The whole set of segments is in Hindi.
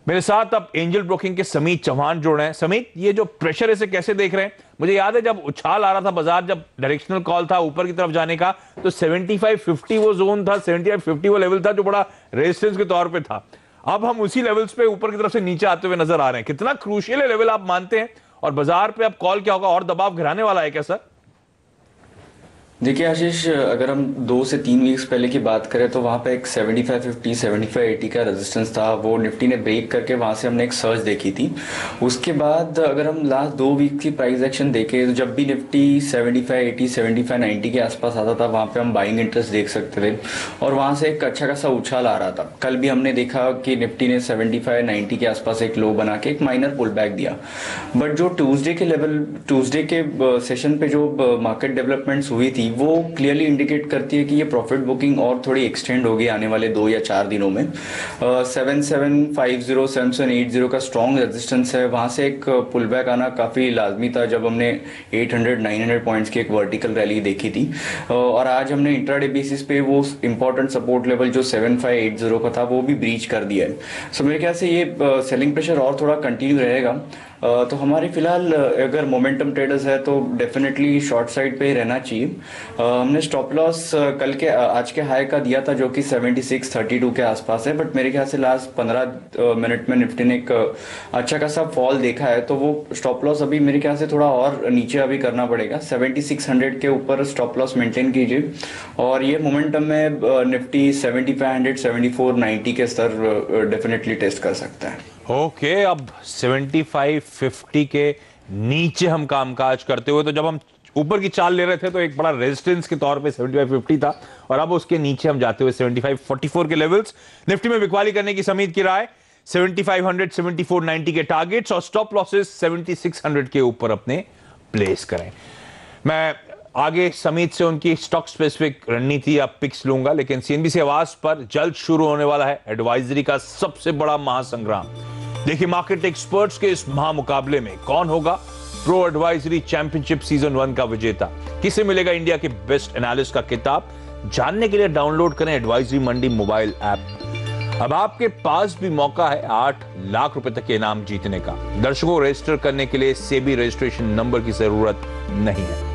मेरे साथ अब एंजल ब्रोकिंग के समीत चौहान जुड़ रहे हैं। समीत, ये जो प्रेशर है इसे कैसे देख रहे हैं? मुझे याद है जब उछाल आ रहा था बाजार, जब डायरेक्शनल कॉल था ऊपर की तरफ जाने का, तो 75-50 वो जोन था, 75-50 वो लेवल था जो बड़ा रेजिस्टेंस के तौर पे था। अब हम उसी लेवल्स पे ऊपर की तरफ से नीचे आते हुए नजर आ रहे हैं। कितना क्रूशियल है लेवल आप मानते हैं? और बाजार पे अब कॉल क्या होगा, और दबाव गिराने वाला है क्या सर? देखिए आशीष, अगर हम 2 से 3 वीक्स पहले की बात करें तो वहाँ पे एक 75-50, 75-80 का रेजिस्टेंस था। वो निफ्टी ने ब्रेक करके वहाँ से हमने एक सर्च देखी थी। उसके बाद अगर हम लास्ट 2 वीक की प्राइस एक्शन देखें तो जब भी निफ्टी 75-80, 75-90 के आसपास आता था वहाँ पे हम बाइंग इंटरेस्ट देख सकते थे और वहाँ से एक अच्छा खासा उछाल आ रहा था। कल भी हमने देखा कि निफ्टी ने 75-90 के आसपास एक लो बना के एक माइनर पुल बैक दिया। बट जो ट्यूसडे के सेशन पे जो मार्केट डेवलपमेंट्स हुई थी वो क्लियरली इंडिकेट करती है कि ये प्रॉफिट बुकिंग और थोड़ी एक्सटेंड होगी आने वाले 2 या 4 दिनों में। 7750, 7780 का स्ट्रॉन्ग रेजिस्टेंस है, वहां से एक पुल बैक आना काफी लाजमी था जब हमने 800-900 पॉइंट्स की एक वर्टिकल रैली देखी थी। और आज हमने इंट्राडे बेसिस पे वो इंपॉर्टेंट सपोर्ट लेवल जो 7580 का था वो भी ब्रीच कर दिया है। सो मेरे ख्याल से ये सेलिंग प्रेशर और थोड़ा कंटिन्यू रहेगा। तो हमारे फिलहाल अगर मोमेंटम ट्रेडर्स है तो डेफिनेटली शॉर्ट साइड पे ही रहना चाहिए। हमने स्टॉप लॉस कल के आज के हाई का दिया था जो कि 7632 के आसपास है, बट मेरे ख्याल से लास्ट 15 मिनट में निफ्टी ने एक अच्छा खासा फॉल देखा है, तो वो स्टॉप लॉस अभी मेरे ख्याल से थोड़ा और नीचे अभी करना पड़ेगा। 7600 के ऊपर स्टॉप लॉस मेंटेन कीजिए और ये मोमेंटम में निफ्टी 7500, 7490 के स्तर डेफिनेटली टेस्ट कर सकता है। ओके, अब 75-50 के नीचे हम कामकाज करते हुए, तो जब हम ऊपर की चाल ले रहे थे तो एक बड़ा रेजिस्टेंस के तौर पे 75-50 था और अब उसके नीचे हम जाते हुए 75-44 के लेवल्स। निफ्टी में बिकवाली करने की समीत की राय, 7500, 7490 के टारगेट्स और स्टॉप लॉसेस 7600 के ऊपर अपने प्लेस करें। मैं आगे समीत से उनकी स्टॉक स्पेसिफिक रणनीति या पिक्स लूंगा, लेकिन सीएनबीसी आवाज पर जल्द शुरू होने वाला है एडवाइजरी का सबसे बड़ा महासंग्राम। देखिए मार्केट एक्सपर्ट्स के इस महामुकाबले में कौन होगा प्रो एडवाइजरी चैंपियनशिप सीजन 1 का विजेता, किसे मिलेगा इंडिया के बेस्ट एनालिस्ट का किताब। जानने के लिए डाउनलोड करें एडवाइजरी मंडी मोबाइल ऐप। अब आपके पास भी मौका है 8 लाख रुपए तक के इनाम जीतने का। दर्शकों, रजिस्टर करने के लिए सेबी रजिस्ट्रेशन नंबर की जरूरत नहीं है।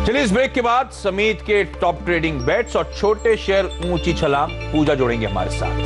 चलिए इस ब्रेक के बाद समीत के टॉप ट्रेडिंग बेट्स और छोटे शेयर ऊंची छलांग पूजा जोड़ेंगे हमारे साथ।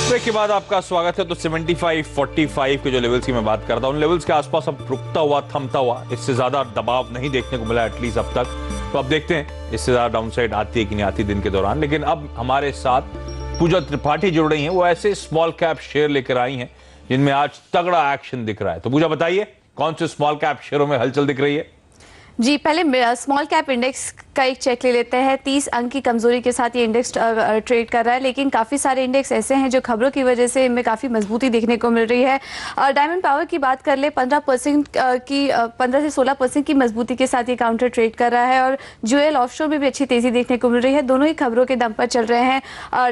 ब्रेक के बाद आपका स्वागत है। तो 75-45 के जो लेवल्स की मैं बात करता हूं, उन लेवल्स के आसपास अब रुकता हुआ, थमता हुआ, इससे ज्यादा दबाव नहीं देखने को मिला एटलीस्ट अब तक। तो अब देखते हैं इससे ज्यादा डाउनसाइड आती है कि नहीं आती दिन के दौरान। लेकिन अब हमारे साथ पूजा त्रिपाठी जुड़ रही हैं। वो ऐसे स्मॉल कैप शेयर लेकर आई हैं जिनमें आज तगड़ा एक्शन दिख रहा है। तो पूजा बताइए, कौन से स्मॉल कैप शेयरों में हलचल दिख रही है? जी, पहले स्मॉल कैप इंडेक्स का एक चेक ले लेते हैं। 30 अंक की कमजोरी के साथ ये इंडेक्स ट्रेड कर रहा है, लेकिन काफ़ी सारे इंडेक्स ऐसे हैं जो खबरों की वजह से इनमें काफ़ी मजबूती देखने को मिल रही है। डायमंड पावर की बात कर ले, 15 से 16% की मजबूती के साथ ये काउंटर ट्रेड कर रहा है और ज्वेल ऑफशोर में भी अच्छी तेजी देखने को मिल रही है। दोनों ही खबरों के दम पर चल रहे हैं।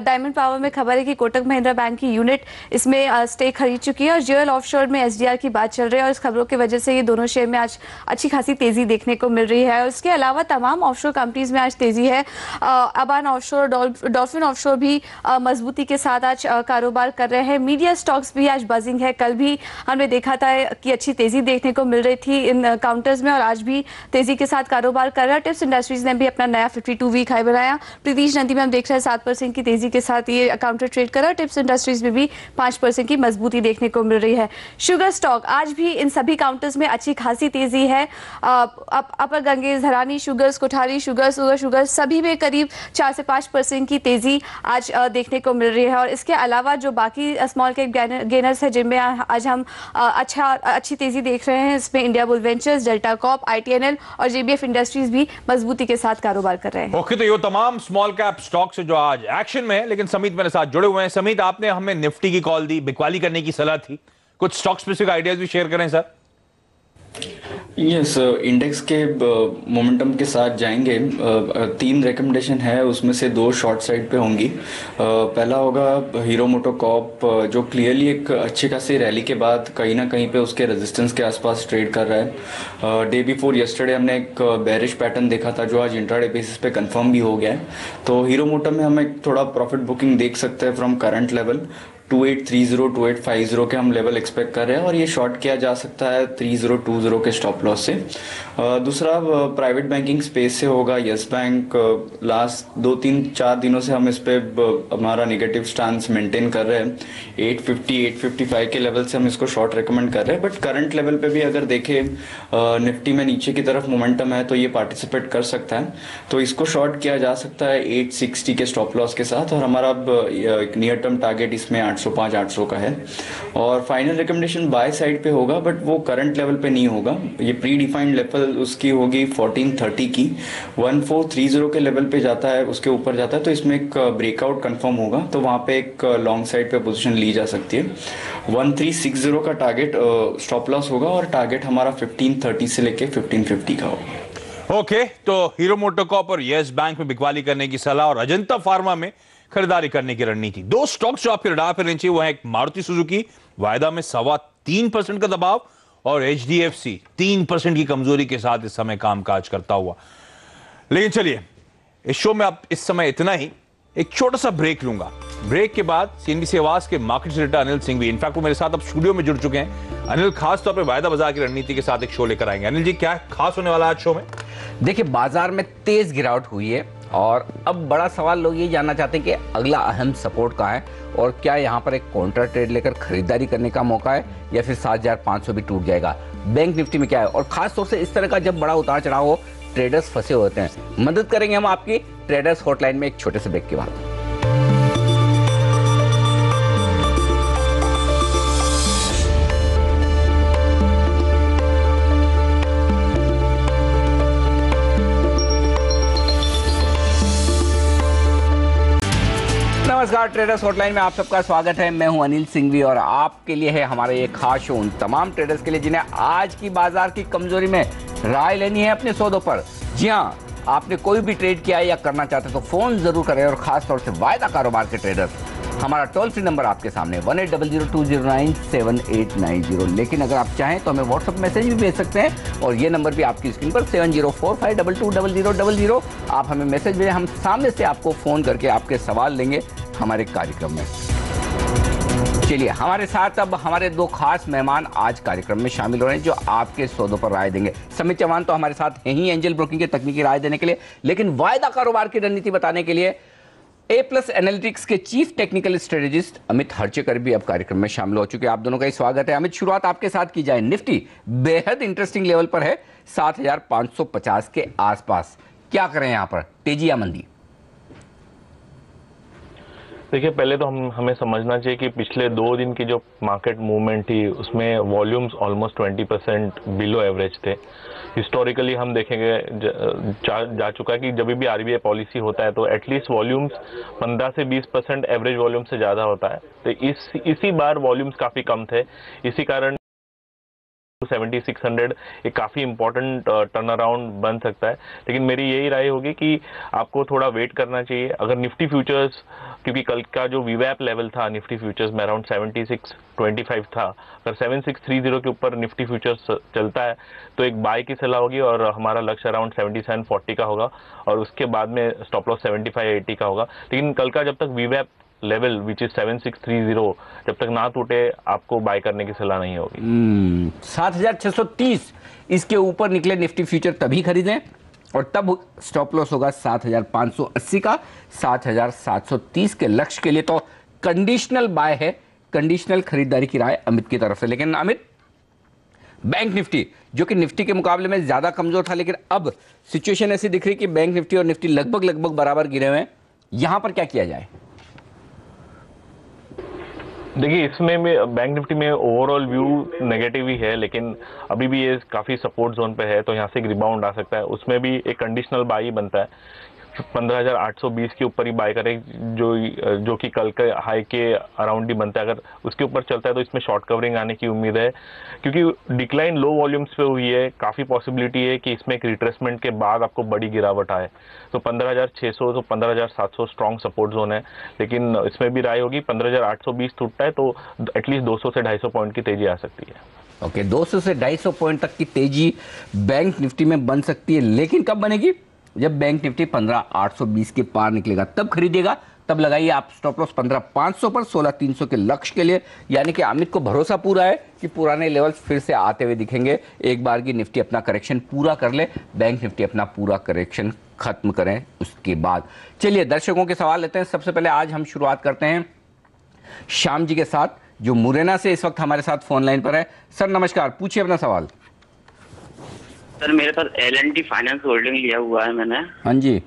डायमंड पावर में खबर है कि कोटक महिंद्रा बैंक की यूनिट इसमें स्टेक खरीद चुकी है और ज्वेल ऑफशोर में एसडीआर की बात चल रही है और इस खबरों की वजह से ये दोनों शेयर में आज अच्छी खासी तेजी देखने को मिल रही है। और इसके अलावा तमाम ऑफशोर कंपनीज में आज तेजी है। अबान ऑफशोर, डॉल्फिन ऑफशोर भी मजबूती के साथ आज कारोबार कर रहे हैं। मीडिया स्टॉक्स भी आज बजिंग है। कल भी हमने देखा था कि अच्छी तेजी देखने को मिल रही थी इन काउंटर्स में और आज भी तेजी के साथ कारोबार कर रहा है। टिप्स इंडस्ट्रीज ने भी अपना नया 52 वीक हाई बनाया। प्रीतिश नंदी में हम देख रहे हैं 7% की तेजी के साथ ये काउंटर ट्रेड कर रहा है। टिप्स इंडस्ट्रीज में भी 5% की मजबूती देखने को मिल रही है। शुगर स्टॉक आज भी इन सभी काउंटर्स में अच्छी खासी तेजी है। अपर गंगेज, धरानी शुगर्स, कोठारी शुगर्स, शुगर सभी में करीब 4 से 5% की तेजी आज देखने को मिल रही है। और इसके अलावा जो बाकी स्मॉल कैप गेनर्स है जिनमें आज हम अच्छी तेजी देख रहे हैं, इसमें India Bull Ventures, Delta Corp, ITNL और जेबीएफ इंडस्ट्रीज भी मजबूती के साथ कारोबार कर रहे हैं। ओके, तो ये तमाम स्मॉल कैप स्टॉक्स जो आज एक्शन में है। लेकिन समीत मेरे साथ जुड़े हुए हैं। समीत, आपने हमें निफ्टी की कॉल दी, बिकवाली करने की सलाह थी, कुछ स्टॉक स्पेसिफिक आइडियाज भी शेयर करें सर। यस, इंडेक्स के मोमेंटम के साथ जाएंगे। 3 रिकमेंडेशन है, उसमें से 2 शॉर्ट साइड पे होंगी। पहला होगा हीरो मोटोकॉर्प, जो क्लियरली एक अच्छी खासी रैली के बाद कहीं ना कहीं पे उसके रेजिस्टेंस के आसपास ट्रेड कर रहा है। डे बिफोर यस्टरडे हमने एक बेरिश पैटर्न देखा था जो आज इंट्राडे बेसिस पे कंफर्म भी हो गया है। तो हीरो मोटो में हम एक थोड़ा प्रॉफिट बुकिंग देख सकते हैं फ्रॉम करंट लेवल 2830 2850 के हम लेवल एक्सपेक्ट कर रहे हैं, और ये शॉर्ट किया जा सकता है 3020 के स्टॉप लॉस से। दूसरा प्राइवेट बैंकिंग स्पेस से होगा यस बैंक। लास्ट 2-3-4 दिनों से हम इस पे हमारा नेगेटिव स्टांस मेंटेन कर रहे हैं। 850 855 के लेवल से हम इसको शॉर्ट रिकमेंड कर रहे हैं, बट करंट लेवल पे भी अगर देखें निफ्टी में नीचे की तरफ मोमेंटम है तो ये पार्टिसिपेट कर सकता है। तो इसको शॉर्ट किया जा सकता है 860 के स्टॉप लॉस के साथ, और हमारा एक नियर टर्म टारगेट इसमें 805-800 का है। और फाइनल रिकमेंडेशन बाय साइड पे होगा, बट वो करंट लेवल पे नहीं होगा। ये प्री डिफाइंड लेवल उसकी होगी 1430 की। 1430 के लेवल पे जाता है, उसके ऊपर जाता है तो इसमें एक ब्रेकआउट कंफर्म होगा, तो वहां पे एक लॉन्ग साइड पे पोजीशन ली जा सकती है। 1360 का टारगेट स्टॉप लॉस होगा, और टारगेट हमारा 1530 से लेके 1550 का होगा। ओके, तो हीरो मोटोकॉर्प और यस बैंक में बिकवाली करने की सलाह और अजंता फार्मा में खरीदारी करने की रणनीति। 2 स्टॉक्स जो आपके रडार पर रहने चाहिए वो है एक मारुति सुजुकी, वायदा में 3.25% का दबाव, और एचडीएफसी 3% की कमजोरी के साथ इस समय कामकाज करता हुआ। लेकिन चलिए, इस शो में अब इस समय इतना ही। एक छोटा सा ब्रेक लूंगा। ब्रेक के बाद सीएनबीसी आवाज के market editor Anil Singhvi, in fact वो मेरे साथ अब स्टूडियो में जुड़ चुके हैं। अनिल खास तौर पे वायदा बाजार की रणनीति के साथ एक शो लेकर आएंगे। अनिल जी, क्या खास होने वाला है आज शो में? देखिए, बाजार में तेज गिरावट हुई है, और अब बड़ा सवाल लोग ये जानना चाहते हैं कि अगला अहम सपोर्ट कहाँ है, और क्या यहाँ पर एक काउंटर ट्रेड लेकर खरीदारी करने का मौका है, या फिर 7500 भी टूट जाएगा। बैंक निफ्टी में क्या है, और खास तौर से इस तरह का जब बड़ा उतार चढ़ाव हो, ट्रेडर्स फंसे होते हैं। मदद करेंगे हम आपकी ट्रेडर्स हॉटलाइन में एक छोटे से ब्रेक के बाद। नमस्कार, ट्रेडर्स हॉटलाइन में आप सबका स्वागत है। मैं हूं अनिल सिंघवी, और आपके लिए है हमारा ये खास शो उन तमाम ट्रेडर्स के लिए जिन्हें आज की बाजार की कमजोरी में राय लेनी है अपने सौदों पर। जी हां, आपने कोई भी ट्रेड किया है या करना चाहते हैं तो फोन जरूर करें, और खास तौर से वायदा कारोबार के ट्रेडर्स। हमारा टोल फ्री नंबर आपके सामने 180020978890। लेकिन अगर आप चाहें तो हमें व्हाट्सएप मैसेज भी भेज सकते हैं, और ये नंबर भी आपकी स्क्रीन पर 7045220000। आप हमें मैसेज भेजें, हम सामने से आपको फोन करके आपके सवाल लेंगे हमारे कार्यक्रम में। चलिए, हमारे साथ अब हमारे 2 खास मेहमान आज कार्यक्रम में शामिल हो रहे हैं जो आपके सौदों पर राय देंगे। समित चौहान तो हमारे साथ हैं ही एंजल ब्रोकिंग के तकनीकी राय देने के लिए, लेकिन वायदा कारोबार की रणनीति बताने के लिए A+ एनालिटिक्स के चीफ टेक्निकल स्ट्रेटेजिस्ट अमित हर्चेकर भी अब कार्यक्रम में शामिल हो चुके हैं। आप दोनों का ही स्वागत है। अमित, शुरुआत आपके साथ की जाए। निफ्टी बेहद इंटरेस्टिंग लेवल पर है, 7550 के आसपास। क्या करें यहाँ पर, तेजी या मंदी? देखिए, पहले तो हमें समझना चाहिए कि पिछले 2 दिन की जो मार्केट मूवमेंट थी उसमें वॉल्यूम्स ऑलमोस्ट 20% बिलो एवरेज थे। हिस्टोरिकली हम देखेंगे जा चुका है कि जब भी आरबीआई पॉलिसी होता है तो एटलीस्ट वॉल्यूम्स 15 से 20% एवरेज वॉल्यूम से ज़्यादा होता है। तो इसी बार वॉल्यूम्स काफ़ी कम थे, इसी कारण 7600 एक काफ़ी इंपॉर्टेंट टर्न अराउंड बन सकता है। लेकिन मेरी यही राय होगी कि आपको थोड़ा वेट करना चाहिए। अगर निफ्टी फ्यूचर्स, क्योंकि कल का जो वीवैप लेवल था निफ्टी फ्यूचर्स में अराउंड 7625 था, अगर 7630 के ऊपर निफ्टी फ्यूचर्स चलता है तो एक बाय की सलाह होगी, और हमारा लक्ष्य अराउंड 7740 का होगा, और उसके बाद में स्टॉप लॉस 7580 का होगा। लेकिन कल का जब तक वीवैप लेवल विच इज 7630 जब तक ना टूटे, आपको बाय करने की सलाह नहीं होगी। 7630 इसके ऊपर निकले निफ्टी फ्यूचर तभी खरीदें, और तब स्टॉप लॉस होगा 7580 का। 7730 के लक्ष्य के लिए तो कंडीशनल बाय है, कंडीशनल खरीदारी की राय अमित की तरफ से। लेकिन अमित, बैंक निफ्टी जो कि निफ्टी के मुकाबले में ज्यादा कमजोर था, लेकिन अब सिचुएशन ऐसी दिख रही कि बैंक निफ्टी और निफ्टी लगभग बराबर गिरे हुए हैं, यहां पर क्या किया जाए? देखिए, इसमें बैंक निफ्टी में ओवरऑल व्यू नेगेटिव ही है, लेकिन अभी भी ये काफ़ी सपोर्ट जोन पे है, तो यहाँ से एक रिबाउंड आ सकता है। उसमें भी एक कंडीशनल बाई बनता है। 15,820 के ऊपर ही बाय करें, जो कि कल के हाई के अराउंड ही बनता है। अगर उसके ऊपर चलता है तो इसमें शॉर्ट कवरिंग आने की उम्मीद है, क्योंकि डिक्लाइन लो वॉल्यूम्स पे हुई है। काफ़ी पॉसिबिलिटी है कि इसमें एक रिट्रेसमेंट के बाद आपको बड़ी गिरावट आए। तो 15,600 तो 15,700 स्ट्रॉन्ग सपोर्ट जोन है, लेकिन इसमें भी राय होगी 15,820 टूटता है तो एटलीस्ट 200 से 250 पॉइंट की तेजी आ सकती है। ओके, 200 से 250 पॉइंट तक की तेजी बैंक निफ्टी में बन सकती है, लेकिन कब बनेगी? जब बैंक निफ्टी 15,820 के पार निकलेगा तब खरीदेगा। तब लगाइए आप स्टॉप लॉस 15,500 पर 16,300 के लक्ष्य के लिए। यानी कि अमित को भरोसा पूरा है कि पुराने लेवल्स फिर से आते हुए दिखेंगे। एक बार की निफ्टी अपना करेक्शन पूरा कर ले, बैंक निफ्टी अपना पूरा करेक्शन खत्म करें उसके बाद। चलिए दर्शकों के सवाल लेते हैं। सबसे पहले आज हम शुरुआत करते हैं श्याम जी के साथ, जो मुरैना से इस वक्त हमारे साथ फोन लाइन पर है। सर नमस्कार, पूछिए अपना सवाल। सर मेरे पास L&T फाइनेंस होल्डिंग लिया हुआ है मैंने, हाँ जी,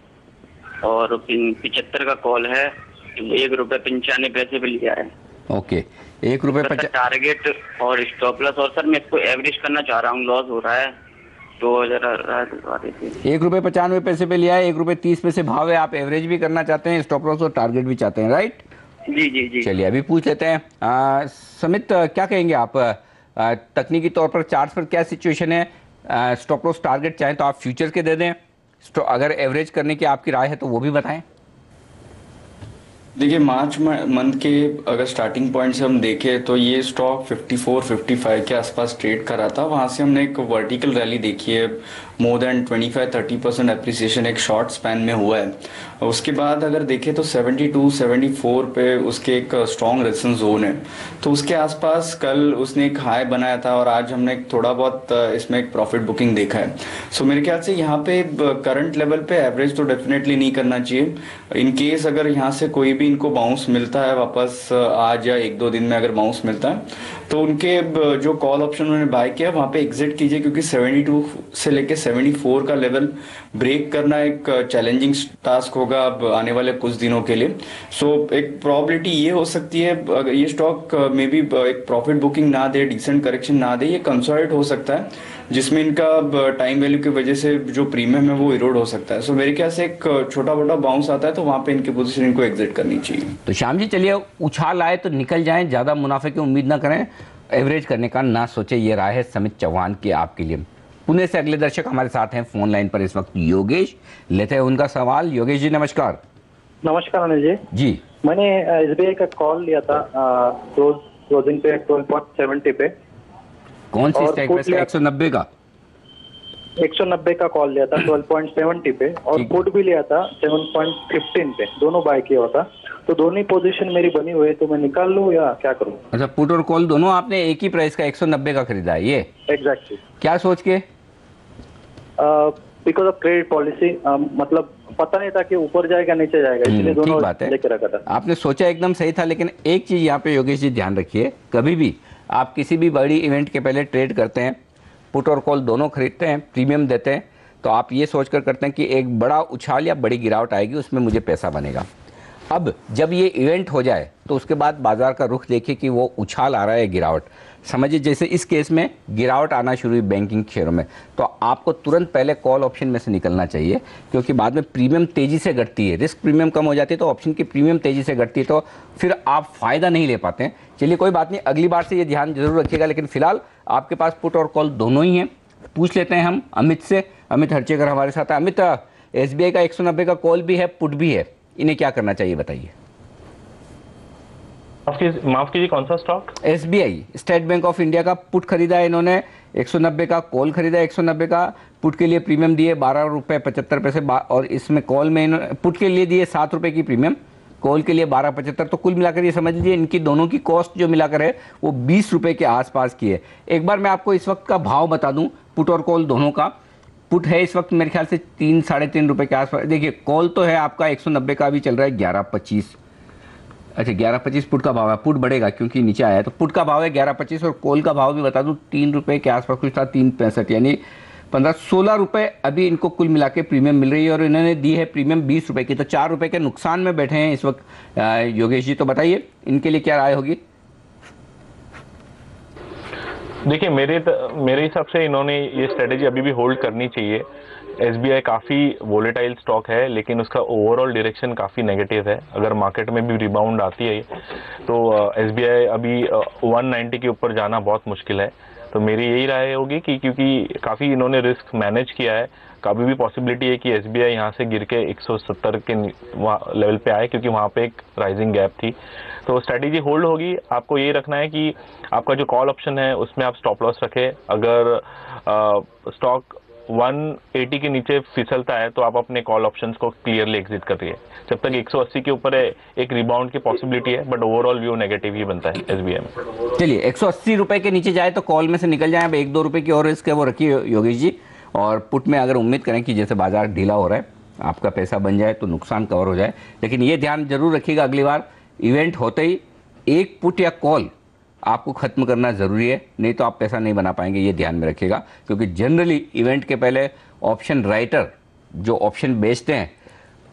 और 75 का कॉल है, ₹1.95 पे लिया है। ओके, ₹1 टारगेट और स्टॉप लॉस, और सर मैं इसको एवरेज करना चाह रहा हूँ, लॉस हो रहा है तो जरा ₹1.95 पे लिया है, ₹1.30 भाव है। आप एवरेज भी करना चाहते हैं, स्टॉप लॉस और टारगेट भी चाहते हैं, राइट? जी जी जी। चलिए अभी पूछ लेते हैं। समित क्या कहेंगे आप? तकनीकी तौर पर चार्ट पर क्या सिचुएशन है? स्टॉप लॉस टारगेट चाहें तो आप फ्यूचर्स के दे दें, अगर एवरेज करने की आपकी राय है तो वो भी बताएं। देखिए, मार्च मंथ के अगर स्टार्टिंग पॉइंट से हम देखें तो ये स्टॉक 54-55 के आसपास ट्रेड कर रहा था। वहां से हमने एक वर्टिकल रैली देखी है, मोर देन 25-30% एप्रिसिएशन एक शॉर्ट स्पैन में हुआ है। उसके बाद अगर देखें तो 72-74 पे उसके एक स्ट्रॉन्ग रेजिस्टेंस जोन है, तो उसके आसपास कल उसने एक हाई बनाया था और आज हमने थोड़ा बहुत इसमें एक प्रॉफिट बुकिंग देखा है। सो मेरे ख्याल से यहाँ पे करंट लेवल पे एवरेज तो डेफिनेटली नहीं करना चाहिए। इन केस अगर यहाँ से कोई भी इनको बाउंस मिलता है वापस आज या 1-2 दिन में अगर बाउंस मिलता है तो उनके जो कॉल ऑप्शन उन्होंने बाय किया वहां पे एग्जिट कीजिए, क्योंकि 72 से लेके 74 का लेवल ब्रेक करना एक चैलेंजिंग टास्क होगा अब आने वाले कुछ दिनों के लिए। सो एक प्रोबेबिलिटी ये हो सकती है अगर ये स्टॉक मे बी एक प्रॉफिट बुकिंग ना दे, डिसेंट करेक्शन ना दे, ये कंसोलिडेट हो सकता है, जिसमें इनका टाइम वैल्यू की वजह से जो प्रीमियम है वो इरोड हो सकता है। सो मेरे ख्याल से एक छोटा मोटा बाउंस आता है तो वहां पे इनकी पोजीशन इनको एग्जिट करनी चाहिए। तो श्याम जी चलिए, उछाल आए तो निकल जाएं, ज्यादा मुनाफे की उम्मीद ना करें, एवरेज करने का ना सोचे। ये राय है समित चौहान की आपके लिए। पुणे से अगले दर्शक हमारे साथ हैं फोन लाइन पर इस वक्त, योगेश। लेते हैं उनका सवाल। योगेश जी नमस्कार। नमस्कार अनिल जी। जी, मैंने SBI का कॉल लिया था क्लोजिंग पे 12.70 पे। कौन सी और स्ट्राइक put प्राइस? लिया- 190 का 190 का कॉल लिया था 12.70 पे, और ठीक। पुट भी लिया था 7.15 पे, दोनों बाय किया होता। तो दोनों ही पोजीशन मेरी बनी हुई है, तो मैं निकाल लूं या क्या करूं? अच्छा, पुट और कॉल दोनों आपने एक ही प्राइस का 190 का खरीदा है, ये एग्जैक्टली। क्या सोच के? बिकॉज ऑफ क्रेडिट पॉलिसी, मतलब पता नहीं था कि ऊपर जाएगा नीचे जाएगा, इसलिए ठीक दोनों बात है। लेके रखा था। आपने सोचा एकदम सही था, लेकिन एक चीज यहाँ पे योगेश जी ध्यान रखिए, कभी भी आप किसी भी बड़ी इवेंट के पहले ट्रेड करते हैं, पुट और कॉल दोनों खरीदते हैं, प्रीमियम देते हैं, तो आप ये सोचकर करते हैं कि एक बड़ा उछाल या बड़ी गिरावट आएगी, उसमें मुझे पैसा बनेगा। अब जब ये इवेंट हो जाए तो उसके बाद बाजार का रुख देखिए कि वो उछाल आ रहा है, गिरावट। समझिए जैसे इस केस में गिरावट आना शुरू हुई बैंकिंग शेयरों में, तो आपको तुरंत पहले कॉल ऑप्शन में से निकलना चाहिए, क्योंकि बाद में प्रीमियम तेजी से घटती है, रिस्क प्रीमियम कम हो जाती है तो ऑप्शन की प्रीमियम तेजी से घटती है, तो फिर आप फायदा नहीं ले पाते हैं। चलिए कोई बात नहीं, अगली बार से ये ध्यान जरूर रखिएगा, लेकिन फिलहाल आपके पास पुट और कॉल दोनों ही हैं। पूछ लेते हैं हम अमित से। अमित हरचेकर हमारे साथ है। अमित, SBI का 190 का कॉल भी है, पुट भी है, इन्हें क्या करना चाहिए बताइए? माफ कीजिए, कौन सा stock? SBI, state bank of India का पुट खरीदा है इन्होंने, 190 का कॉल खरीदा है, 190 का पुट के लिए प्रीमियम दिए ₹12.75, और इसमें कॉल में इन्होंने पुट के लिए दिए ₹7 की प्रीमियम, कॉल के लिए 12.75, तो कुल मिलाकर ये समझ लीजिए इनकी दोनों की कॉस्ट जो मिलाकर है वो ₹20 के आसपास की है। एक बार मैं आपको इस वक्त का भाव बता दूं, पुट और कॉल दोनों का। पुट है इस वक्त मेरे ख्याल से 3-3.5 के आसपास। देखिए कॉल तो है आपका 190 का भी चल रहा है 11.25। अच्छा, 11.25 पुट का भाव है, पुट बढ़ेगा क्योंकि नीचे आया है, तो पुट का भाव है 11.25, और कॉल का भाव भी बता दूं ₹3 के आसपास कुछ था, 3.65, यानी 15-16 रुपए अभी इनको कुल मिला के प्रीमियम मिल रही है, और इन्होंने दी है प्रीमियम ₹20 की, तो ₹4 के नुकसान में बैठे हैं इस वक्त योगेश जी। तो बताइए इनके लिए क्या राय होगी? देखिए मेरे हिसाब से इन्होंने ये स्ट्रेटेजी अभी भी होल्ड करनी चाहिए। एसबीआई काफ़ी वोलेटाइल स्टॉक है, लेकिन उसका ओवरऑल डायरेक्शन काफ़ी नेगेटिव है। अगर मार्केट में भी रिबाउंड आती है तो एसबीआई अभी 190 के ऊपर जाना बहुत मुश्किल है। तो मेरी यही राय होगी कि क्योंकि काफ़ी इन्होंने रिस्क मैनेज किया है, कभी भी पॉसिबिलिटी है कि एसबीआई यहाँ से गिर के 170 के लेवल पे आए, क्योंकि वहाँ पे एक राइजिंग गैप थी। तो स्ट्रैटेजी होल्ड होगी। आपको ये रखना है कि आपका जो कॉल ऑप्शन है उसमें आप स्टॉप लॉस रखें। अगर स्टॉक 180 के नीचे फिसलता है तो आप अपने कॉल ऑप्शंस को क्लियरली एग्जिट करिए। जब तक 180 के ऊपर है एक रिबाउंड की पॉसिबिलिटी है, बट ओवरऑल व्यू नेगेटिव ही बनता है एसबीआई में। चलिए 180 रुपए के नीचे जाए तो कॉल में से निकल जाए। अब 1-2 रुपए की और रिस्क है वो रखिए योगेश जी। और पुट में अगर उम्मीद करें कि जैसे बाजार ढीला हो रहा है आपका पैसा बन जाए तो नुकसान कवर हो जाए। लेकिन ये ध्यान जरूर रखिएगा अगली बार इवेंट होते ही एक पुट या कॉल आपको ख़त्म करना ज़रूरी है, नहीं तो आप पैसा नहीं बना पाएंगे। ये ध्यान में रखिएगा, क्योंकि जनरली इवेंट के पहले ऑप्शन राइटर जो ऑप्शन बेचते हैं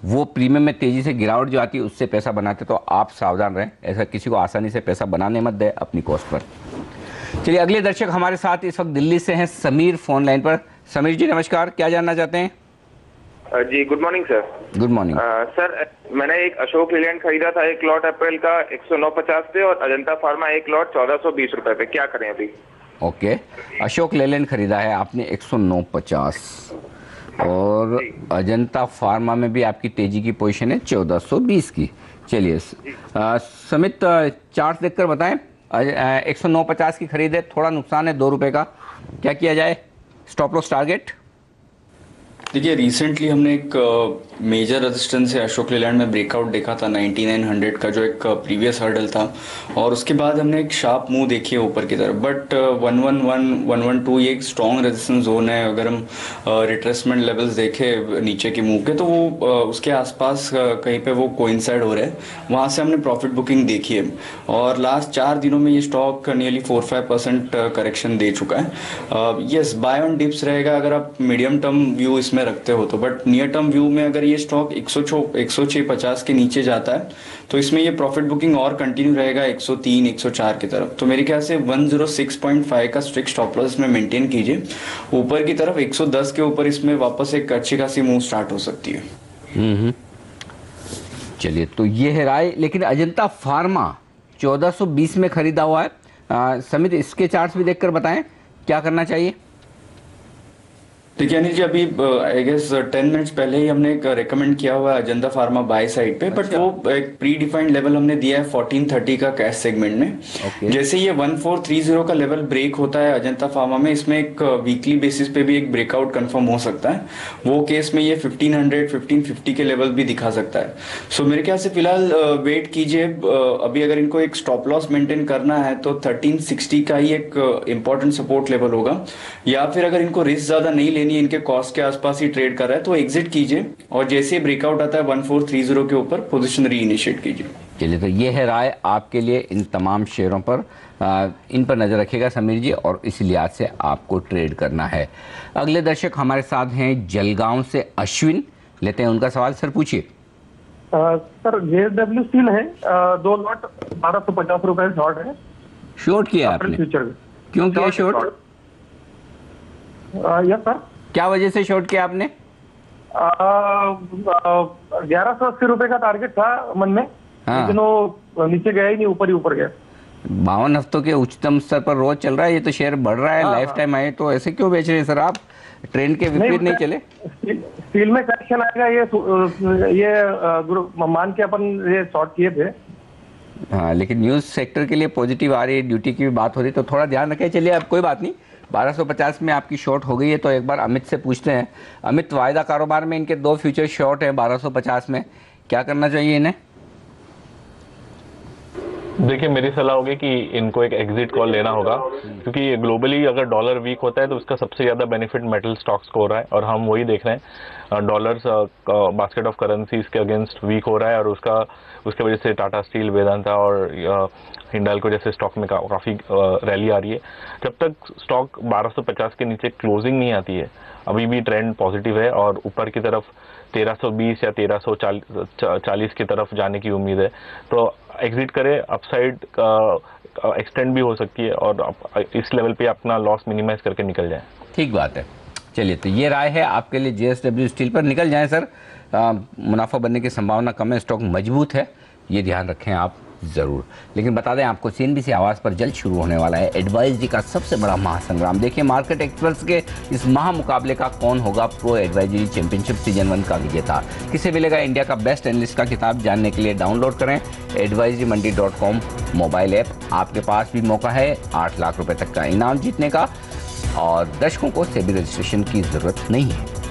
वो प्रीमियम में तेज़ी से गिरावट जो आती है उससे पैसा बनाते। तो आप सावधान रहें, ऐसा किसी को आसानी से पैसा बनाने मत दें अपनी कॉस्ट पर। चलिए अगले दर्शक हमारे साथ इस वक्त दिल्ली से हैं समीर, फोन लाइन पर। समीर जी नमस्कार, क्या जानना चाहते हैं? जी good morning sir. Good morning sir, मैंने एक अशोक लीलैंड खरीदा था, एक लॉट अप्रैल का 109.50 पे, और अजंता फार्मा एक लॉट 1420 रुपए पे। क्या करें अभी? ओके, अशोक लेलैंड खरीदा है आपने 109.50 और अजंता फार्मा में भी आपकी तेजी की पोजीशन है 1420 की। चलिए समित चार्ट देखकर बताएं। 109.50 की खरीद है, थोड़ा नुकसान है 2 रुपए का, क्या किया जाए? Stop loss target? देखिए रिसेंटली हमने एक मेजर रेजिस्टेंस है अशोक लेलैंड में ब्रेकआउट देखा था 9900 का, जो एक प्रीवियस हर्डल था, और उसके बाद हमने एक शार्प मूव देखी है ऊपर की तरफ। बट 111 112 ये एक स्ट्रॉन्ग रेजिस्टेंस जोन है। अगर हम रिट्रेसमेंट लेवल्स देखें नीचे के मूव के, तो वो उसके आसपास कहीं पे वो कोइंसाइड हो रहे हैं, वहाँ से हमने प्रॉफिट बुकिंग देखी है। और लास्ट 4 दिनों में ये स्टॉक नियरली 4-5% करेक्शन दे चुका है। यस, बाय ऑन डिप्स रहेगा अगर आप मीडियम टर्म व्यू इसमें रखते हो तो, बट नियर टर्म व्यू में अगर ये स्टॉक 106.50 के नीचे जाता है तो इसमें ये प्रॉफिट बुकिंग और कंटिन्यू रहेगा 103-104 की तरफ। तो मेरे ख्याल से 106.5 का स्ट्रिक्ट स्टॉप लॉस इसमें मेंटेन कीजिए। ऊपर की तरफ 110 के ऊपर इसमें वापस एक अच्छी खासी मूव स्टार्ट हो सकती है। चलिए, तो ये है राय। लेकिन अजंता फार्मा 1420 में खरीदा हुआ है। समित इसके चार्ट्स भी देखकर बताएं क्या करना चाहिए। देखिए अनिल जी, अभी आई गेस 10 मिनट्स पहले ही हमने एक रेकमेंड किया हुआ है अजंता फार्मा बाय साइड पे, बट वो एक प्री डिफाइंड लेवल हमने दिया है 1430 का कैश सेगमेंट में। जैसे ये 1430 का लेवल ब्रेक होता है अजंता फार्मा में, इसमें एक वीकली बेसिस पे भी एक ब्रेकआउट कंफर्म हो सकता है। वो केस में ये 1500-1550 के लेवल भी दिखा सकता है। सो मेरे ख्याल से फिलहाल वेट कीजिए। अभी अगर इनको एक स्टॉप लॉस मेंटेन करना है तो 1360 का ही एक इंपॉर्टेंट सपोर्ट लेवल होगा, या फिर अगर इनको रिस्क ज्यादा नहीं इनके कॉस्ट के आसपास ही ट्रेड कर रहा है तो एग्जिट कीजिए, और जैसे ब्रेकआउट आता है 1430 के ऊपर पोजीशन रीइनिशिएट कीजिए। चलिए, तो ये है राय आपके लिए इन तमाम शेयरों पर। इन पर नजर रखिएगा समीर जी, और इसी लिहाज से आपको ट्रेड करना है। अगले दर्शक हमारे साथ हैं जलगांव से अश्विन, लेते हैं उनका सवाल। सर पूछिए। सर JSW स्टील है, 2 लॉट 1250 रुपए शॉर्ट है। शॉर्ट किया आपने? फ्यूचर में क्यों किया शॉर्ट? Yes sir. क्या वजह से शॉर्ट किया आपने? 1180 रुपए का टारगेट था मन में, लेकिन वो नीचे गया ही नहीं, ऊपर ही ऊपर गया। 52 हफ्तों के उच्चतम स्तर पर रोज चल रहा है, ये तो शेयर बढ़ रहा है, लाइफ टाइम आए, तो ऐसे क्यों बेच रहे हैं सर आप? ट्रेंड के विपरीत नहीं चले? स्टील में करेक्शन आएगा ये मान के अपन ये शॉर्ट किए थे। हाँ, लेकिन न्यूज सेक्टर के लिए पॉजिटिव आ रही है, ड्यूटी की भी बात हो रही है, तो थोड़ा ध्यान रखें। चलिए अब कोई बात नहीं, 1250 में आपकी शॉर्ट हो गई है, तो एक बार अमित से पूछते हैं। अमित, वायदा कारोबार में इनके 2 फ्यूचर शॉर्ट है 1250 में, क्या करना चाहिए इन्हें? देखिए मेरी सलाह होगी कि इनको एक एग्जिट कॉल लेना होगा, क्योंकि ग्लोबली अगर डॉलर वीक होता है तो उसका सबसे ज़्यादा बेनिफिट मेटल स्टॉक्स को हो रहा है, और हम वही देख रहे हैं। डॉलर्स बास्केट ऑफ करेंसीज के अगेंस्ट वीक हो रहा है, और उसके वजह से टाटा स्टील, वेदांता और हिंडाल्को जैसे स्टॉक में काफ़ी रैली आ रही है। जब तक स्टॉक 1250 के नीचे क्लोजिंग नहीं आती है, अभी भी ट्रेंड पॉजिटिव है, और ऊपर की तरफ 1320 या 1340 की तरफ जाने की उम्मीद है। तो एग्जिट करें, अपसाइड एक्सटेंड भी हो सकती है और आप इस लेवल पे अपना लॉस मिनिमाइज करके निकल जाए। ठीक बात है। चलिए, तो ये राय है आपके लिए JSW स्टील पर। निकल जाएं सर, मुनाफा बनने की संभावना कम है, स्टॉक मजबूत है, ये ध्यान रखें आप ज़रूर। लेकिन बता दें आपको, CNBC आवाज़ पर जल्द शुरू होने वाला है एडवाइजरी का सबसे बड़ा महासंग्राम। देखिए मार्केट एक्सपर्ट्स के इस महामुकाबले का कौन होगा प्रो एडवाइजरी चैंपियनशिप सीजन 1 का विजेता, किसे मिलेगा इंडिया का बेस्ट एनालिस्ट का खिताब। जानने के लिए डाउनलोड करें advisorymonday.com मोबाइल ऐप। आपके पास भी मौका है 8 लाख रुपए तक का इनाम जीतने का, और दर्शकों को सेबी रजिस्ट्रेशन की जरूरत नहीं है।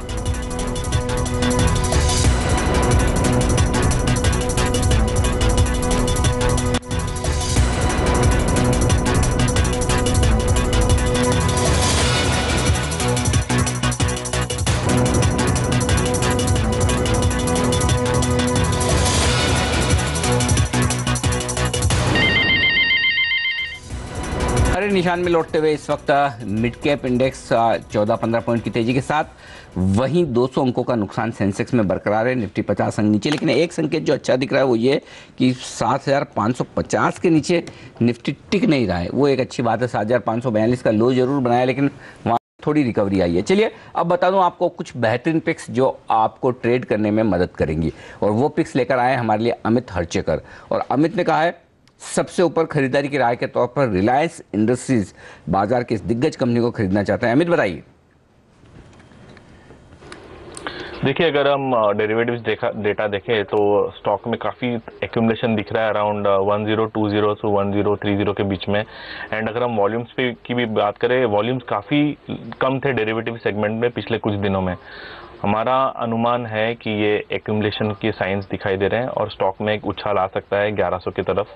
निशान में लौटते हुए इस वक्त मिड कैप इंडेक्स 14-15 पॉइंट की तेजी के साथ, वहीं 200 अंकों का नुकसान सेंसेक्स में बरकरार है। निफ्टी 50 अंक नीचे, लेकिन एक संकेत जो अच्छा दिख रहा है वो ये कि 7550 के नीचे निफ्टी टिक नहीं रहा है, वो एक अच्छी बात है। 7542 का लो जरूर बनाया, लेकिन वहाँ थोड़ी रिकवरी आई है। चलिए अब बता दूं आपको कुछ बेहतरीन पिक्स जो आपको ट्रेड करने में मदद करेंगी, और वो पिक्स लेकर आए हमारे लिए अमित हरचेकर। और अमित ने कहा है सबसे ऊपर खरीदारी की राय के तौर पर रिलायंस इंडस्ट्रीज बाजार की इस दिग्गज कंपनी को खरीदना चाहते हैं। अमित बताइए। देखिए, अगर हम डेरिवेटिव्स डेटा देखें तो स्टॉक में काफ़ी एक्यूमुलेशन दिख रहा है अराउंड 1020 से 1030 के बीच में। एंड अगर हम वॉल्यूम्स पे की भी बात करें, वॉल्यूम्स काफ़ी कम थे डेरिवेटिव सेगमेंट में पिछले कुछ दिनों में। हमारा अनुमान है कि ये एक्यूमुलेशन के साइंस दिखाई दे रहे हैं और स्टॉक में एक उछाल आ सकता है 1100 की तरफ।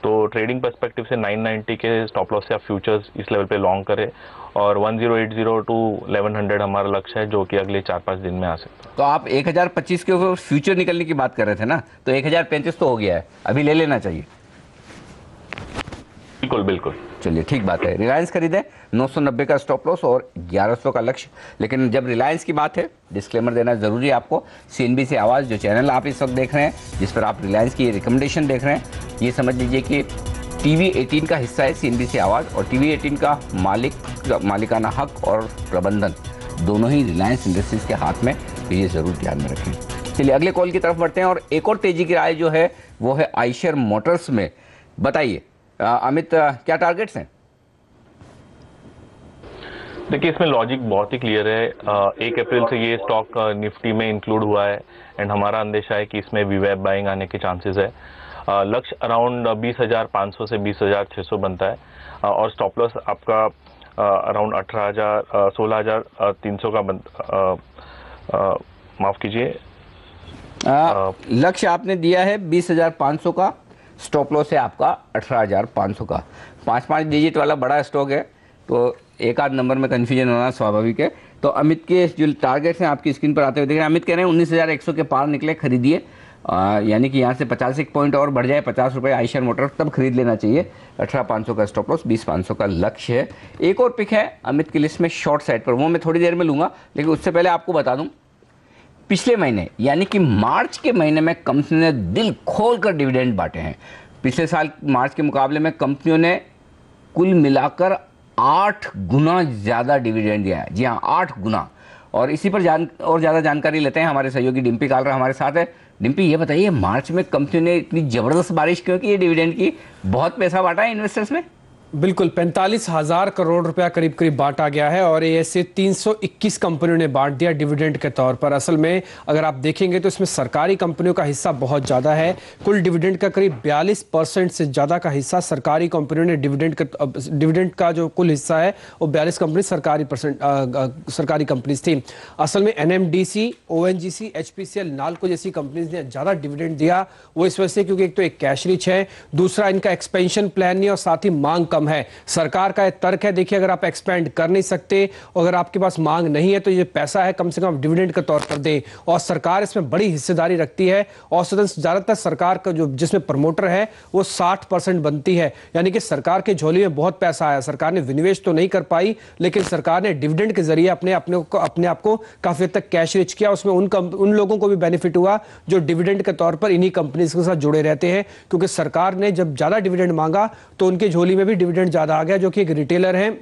तो ट्रेडिंग पर्सपेक्टिव से 990 के स्टॉप लॉस से आप फ्यूचर्स इस लेवल पे लॉन्ग करें, और 1080 टू 1100 हमारा लक्ष्य है जो कि अगले 4-5 दिन में आ सकता है। तो आप 1025 के ऊपर फ्यूचर निकलने की बात कर रहे थे ना, तो 1035 तो हो गया है, अभी ले लेना चाहिए। बिल्कुल बिल्कुल, चलिए ठीक बात है। रिलायंस खरीदे, 990 का स्टॉप लॉस और 1100 का लक्ष्य। लेकिन जब रिलायंस की बात है, डिस्क्लेमर देना जरूरी है आपको। CNBC आवाज़ जो चैनल आप इस वक्त देख रहे हैं, जिस पर आप रिलायंस की रिकमेंडेशन देख रहे हैं, ये समझ लीजिए कि TV18 का हिस्सा है CNBC आवाज़, और TV18 का मालिकाना हक और प्रबंधन दोनों ही रिलायंस इंडस्ट्रीज के हाथ में, तो ये ज़रूर ध्यान में रखें। चलिए अगले कॉल की तरफ बढ़ते हैं, और एक और तेजी की राय जो है वो है आइशर मोटर्स में। बताइए अमित, क्या टारगेट्स हैं? देखिए, इसमें लॉजिक बहुत ही क्लियर है। 1 अप्रैल से ये स्टॉक निफ्टी में इंक्लूड हुआ है, एंड हमारा अंदेशा है कि इसमें वीवैप बाइंग आने के चांसेस है। लक्ष्य अराउंड 20,500 से 20,600 बनता है, और स्टॉप लॉस आपका अराउंड 16,300 का माफ कीजिए, लक्ष्य आपने दिया है 20,500 का, स्टॉप लॉस है आपका 18,500 का। 5-5 डिजिट वाला बड़ा स्टॉक है, तो एक आध नंबर में कंफ्यूजन होना स्वाभाविक है। तो अमित के जो टारगेट्स हैं आपकी स्क्रीन पर आते हुए देख रहे हैं। अमित कह रहे हैं 19,100 के पार निकले, खरीदिए, यानी कि यहाँ से 50 पॉइंट और बढ़ जाए, 50 रुपये आइशर मोटर, तब खरीद लेना चाहिए। 18,500 का स्टॉप लॉस, 20,500 का लक्ष्य है। एक और पिक है अमित की लिस्ट में शॉर्ट साइड पर, वो मैं थोड़ी देर में लूँगा, लेकिन उससे पहले आपको बता दूँ, पिछले महीने यानी कि मार्च के महीने में कंपनी ने दिल खोलकर डिविडेंड बांटे हैं। पिछले साल मार्च के मुकाबले में कंपनियों ने कुल मिलाकर 8 गुना ज़्यादा डिविडेंड दिया है। जी हाँ, 8 गुना। और इसी पर ज़्यादा जानकारी लेते हैं, हमारे सहयोगी डिम्पी कालरा हमारे साथ है। डिम्पी, ये बताइए मार्च में कंपनियों ने इतनी ज़बरदस्त बारिश क्यों की है डिविडेंड की? बहुत पैसा बांटा है इन्वेस्टर्स में। बिल्कुल 45,000 करोड़ रुपया करीब करीब बांटा गया है, और ऐसे 321 कंपनियों ने बांट दिया डिविडेंड के तौर पर। असल में अगर आप देखेंगे तो इसमें सरकारी कंपनियों का हिस्सा बहुत ज़्यादा है। कुल डिविडेंड का करीब 42% से ज़्यादा का हिस्सा सरकारी कंपनियों ने डिविडेंड का जो कुल हिस्सा है वो 42 कंपनी सरकारी कंपनीज थी। असल में NMDC, ONGC, HPCL, नाल्को जैसी कंपनीज ने ज़्यादा डिविडेंड दिया। वो इस वजह से क्योंकि एक तो एक कैश रिच है, दूसरा इनका एक्सपेंशन प्लान नहीं, और साथ ही मांग कम कम है। सरकार का यह तर्क है, देखिए अगर आप एक्सपेंड कर नहीं सकते, अगर आपके पास मांग नहीं है तो ये पैसा है कम से कम डिविडेंड के तौर पर दें। और सरकार इसमें बड़ी हिस्सेदारी रखती है। औसतन ज्यादातर सरकार का जो जिसमें प्रमोटर है वो 60% बनती है, यानी कि सरकार के झोली में बहुत पैसा आया। सरकार ने विनिवेश तो नहीं कर पाई, लेकिन सरकार ने डिविडेंड के जरिए अपने आप को काफी हद तक कैश रिच किया। उसमें उन लोगों को भी बेनिफिट हुआ जो डिविडेंड के तौर पर इन्हीं कंपनीज के साथ जुड़े रहते हैं, क्योंकि सरकार ने जब ज्यादा डिविडेंड मांगा तो उनके झोली में भी डिविडेंड ज्यादा आ गया, जो कि एक रिटेलर है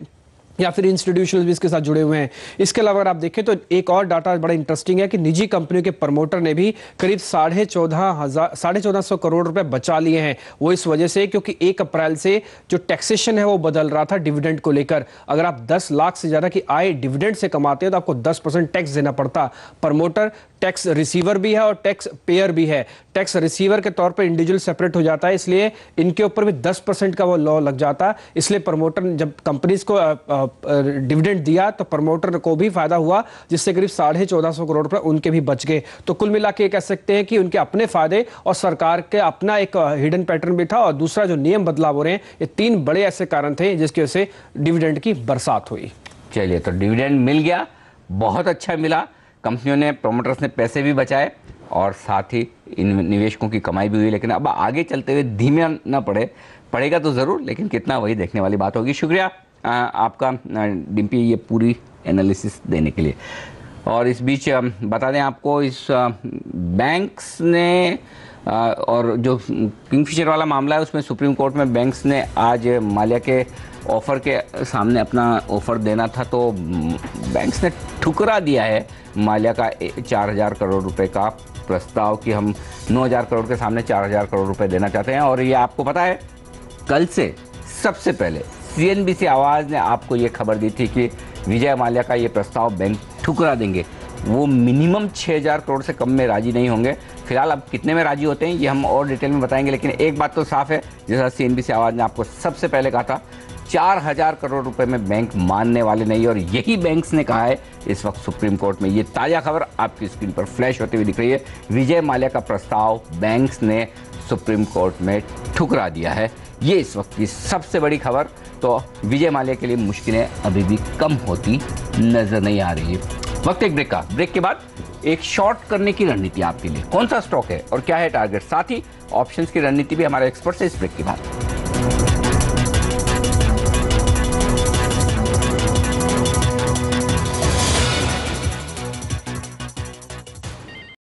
या फिर इंस्टीट्यूशनल भी इसके साथ जुड़े हुए हैं। इसके अलावा अगर आप देखें तो एक और डाटा बड़ा इंटरेस्टिंग है कि निजी कंपनियों के प्रमोटर ने भी करीब 1450 करोड़ रुपए बचा लिए हैं। वो इस वजह से क्योंकि 1 अप्रैल से जो टैक्सेशन है वो बदल रहा था डिविडेंड को लेकर। अगर आप 10 लाख से ज्यादा की आय डिविडेंड से कमाते हैं तो आपको 10% टैक्स देना पड़ता। प्रमोटर टैक्स रिसीवर भी है और टैक्स पेयर भी है। टैक्स रिसीवर के तौर पर इंडिविजुअल सेपरेट हो जाता है, इसलिए इनके ऊपर भी 10% का वो लॉ लग जाता। इसलिए प्रमोटर जब कंपनीज को डिविडेंड दिया तो प्रमोटर को भी फायदा हुआ, जिससे करीब 1450 करोड़ रुपए उनके भी बच गए। तो कुल मिला के कह सकते हैं कि उनके अपने फायदे और सरकार के अपना एक हिडन पैटर्न भी था, और दूसरा जो नियम बदलाव हो रहे हैं, ये 3 बड़े ऐसे कारण थे जिसकी वजह से डिविडेंड की बरसात हुई। चलिए, तो डिविडेंड मिल गया, बहुत अच्छा मिला। कंपनियों ने, प्रोमोटर्स ने पैसे भी बचाए और साथ ही इन निवेशकों की कमाई भी हुई। लेकिन अब आगे चलते हुए धीमे ना पड़ेगा तो ज़रूर, लेकिन कितना वही देखने वाली बात होगी। शुक्रिया आपका डिम्पी ये पूरी एनालिसिस देने के लिए। और इस बीच बता दें आपको, इस बैंक्स ने और जो किंगफिशर वाला मामला है उसमें सुप्रीम कोर्ट में बैंक्स ने आज माल्या के ऑफ़र के सामने अपना ऑफ़र देना था, तो बैंक्स ने ठुकरा दिया है माल्या का 4000 करोड़ रुपए का प्रस्ताव कि हम 9000 करोड़ के सामने 4000 करोड़ रुपए देना चाहते हैं। और ये आपको पता है, कल से सबसे पहले CNBC आवाज़ ने आपको ये खबर दी थी कि विजय माल्या का ये प्रस्ताव बैंक ठुकरा देंगे। वो मिनिमम 6000 करोड़ से कम में राजी नहीं होंगे। फिलहाल अब कितने में राजी होते हैं ये हम और डिटेल में बताएंगे, लेकिन एक बात तो साफ है, जैसा CNBC आवाज़ ने आपको सबसे पहले कहा था, 4000 करोड़ रुपए में बैंक मानने वाले नहीं। और यही बैंक्स ने कहा है इस वक्त सुप्रीम कोर्ट में। ये ताज़ा खबर आपकी स्क्रीन पर फ्लैश होती हुई दिख रही है। विजय माल्या का प्रस्ताव बैंक्स ने सुप्रीम कोर्ट में ठुकरा दिया है। ये इस वक्त की सबसे बड़ी खबर। तो विजय माल्या के लिए मुश्किलें अभी भी कम होती नजर नहीं आ रही है। वक्त एक ब्रेक के बाद एक शॉर्ट करने की रणनीति आपके लिए, कौन सा स्टॉक है और क्या है टारगेट, साथ ही ऑप्शंस की रणनीति भी हमारे एक्सपर्ट से इस ब्रेक के बाद।